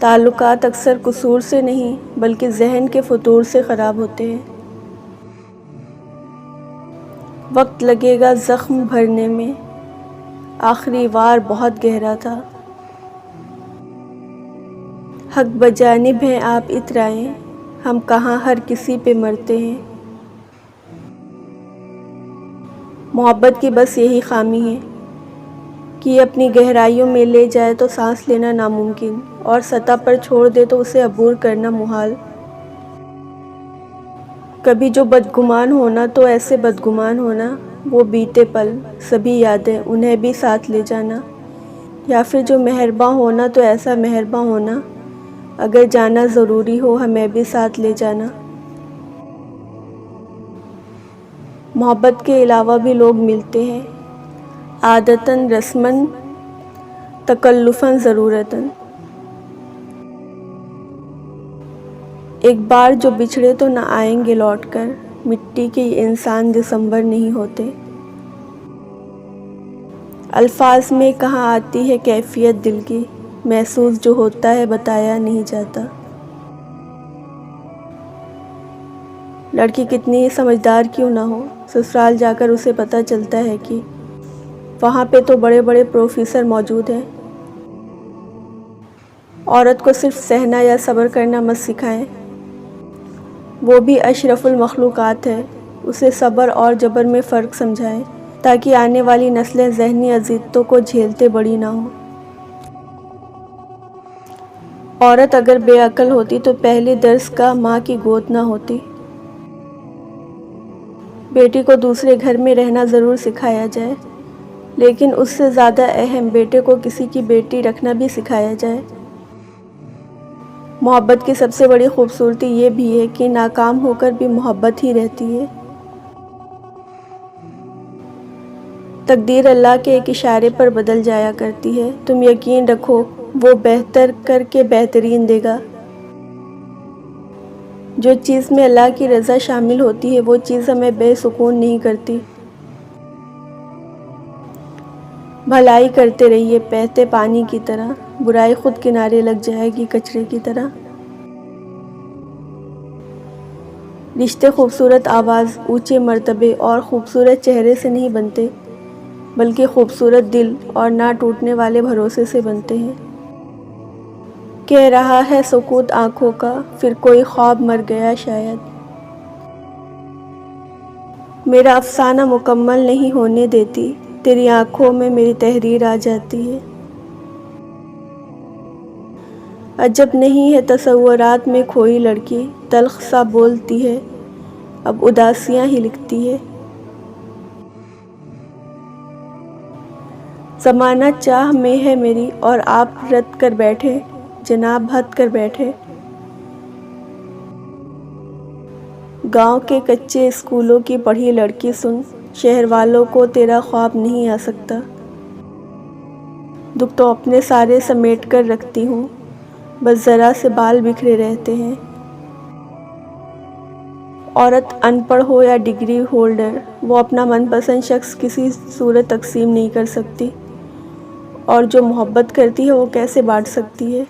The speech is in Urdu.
تعلقات اکثر قصور سے نہیں بلکہ ذہن کے فتور سے خراب ہوتے ہیں۔ وقت لگے گا زخم بھرنے میں، آخری وار بہت گہرا تھا۔ حق بجانب ہیں آپ اترائیں، ہم کہاں ہر کسی پہ مرتے ہیں۔ محبت کی بس یہی خامی ہے کہ یہ اپنی گہرائیوں میں لے جائے تو سانس لینا ناممکن، اور سطح پر چھوڑ دے تو اسے عبور کرنا محال۔ کبھی جو بدگمان ہونا تو ایسے بدگمان ہونا، وہ بیتے پل، سبھی یادیں انہیں بھی ساتھ لے جانا، یا پھر جو مہرباں ہونا تو ایسا مہرباں ہونا، اگر جانا ضروری ہو ہمیں بھی ساتھ لے جانا۔ محبت کے علاوہ بھی لوگ ملتے ہیں، عادتاً، رسماً، تکلفاً، ضرورتاً۔ ایک بار جو بچھڑے تو نہ آئیں گے لوٹ کر، مٹی کے یہ انسان دسمبر نہیں ہوتے۔ الفاظ میں کہاں آتی ہے کیفیت دل کی، محسوس جو ہوتا ہے بتایا نہیں جاتا۔ لڑکی کتنی ہی سمجھدار کیوں نہ ہو، سسرال جا کر اسے پتہ چلتا ہے کہ وہاں پہ تو بڑے بڑے پروفیسر موجود ہیں۔ عورت کو صرف سہنا یا صبر کرنا مت سکھائیں، وہ بھی اشرف المخلوقات ہے، اسے صبر اور جبر میں فرق سمجھائیں تاکہ آنے والی نسلیں ذہنی اذیتوں کو جھیلتے بڑی نہ ہوں۔ عورت اگر بے عقل ہوتی تو پہلے درس گاہ ماں کی گود نہ ہوتی۔ بیٹی کو دوسرے گھر میں رہنا ضرور سکھایا جائے، لیکن اس سے زیادہ اہم بیٹے کو کسی کی بیٹی رکھنا بھی سکھایا جائے۔ محبت کی سب سے بڑی خوبصورتی یہ بھی ہے کہ ناکام ہو کر بھی محبت ہی رہتی ہے۔ تقدیر اللہ کے ایک اشارے پر بدل جایا کرتی ہے، تم یقین رکھو وہ بہتر کر کے بہترین دے گا۔ جو چیز میں اللہ کی رضا شامل ہوتی ہے وہ چیز ہمیں بے سکون نہیں کرتی۔ بھلائی کرتے رہیے بہتے پانی کی طرح، برائی خود کنارے لگ جائے گی کچرے کی طرح۔ رشتے خوبصورت آواز، اونچے مرتبے اور خوبصورت چہرے سے نہیں بنتے، بلکہ خوبصورت دل اور نہ ٹوٹنے والے بھروسے سے بنتے ہیں۔ کہہ رہا ہے سکوت آنکھوں کا، پھر کوئی خواب مر گیا شاید۔ میرا افسانہ مکمل نہیں ہونے دیتی، تیری آنکھوں میں میری تحریر آ جاتی ہے۔ عجب نہیں ہے تصورات میں کھوئی لڑکی، تلخ سا بولتی ہے اب اداسیاں ہی لکھتی ہے۔ زمانہ چاہ میں ہے میری اور آپ رت کر بیٹھے، جناب ہت کر بیٹھے۔ گاؤں کے کچے اسکولوں کی پڑھی لڑکی سن، شہر والوں کو تیرا خواب نہیں آ سکتا۔ دکھ تو اپنے سارے سمیٹ کر رکھتی ہوں، بس ذرا سے بال بکھرے رہتے ہیں۔ عورت ان پڑھ ہو یا ڈگری ہولڈر، وہ اپنا من پسند شخص کسی صورت تقسیم نہیں کر سکتی، اور جو محبت کرتی ہے وہ کیسے بانٹ سکتی ہے۔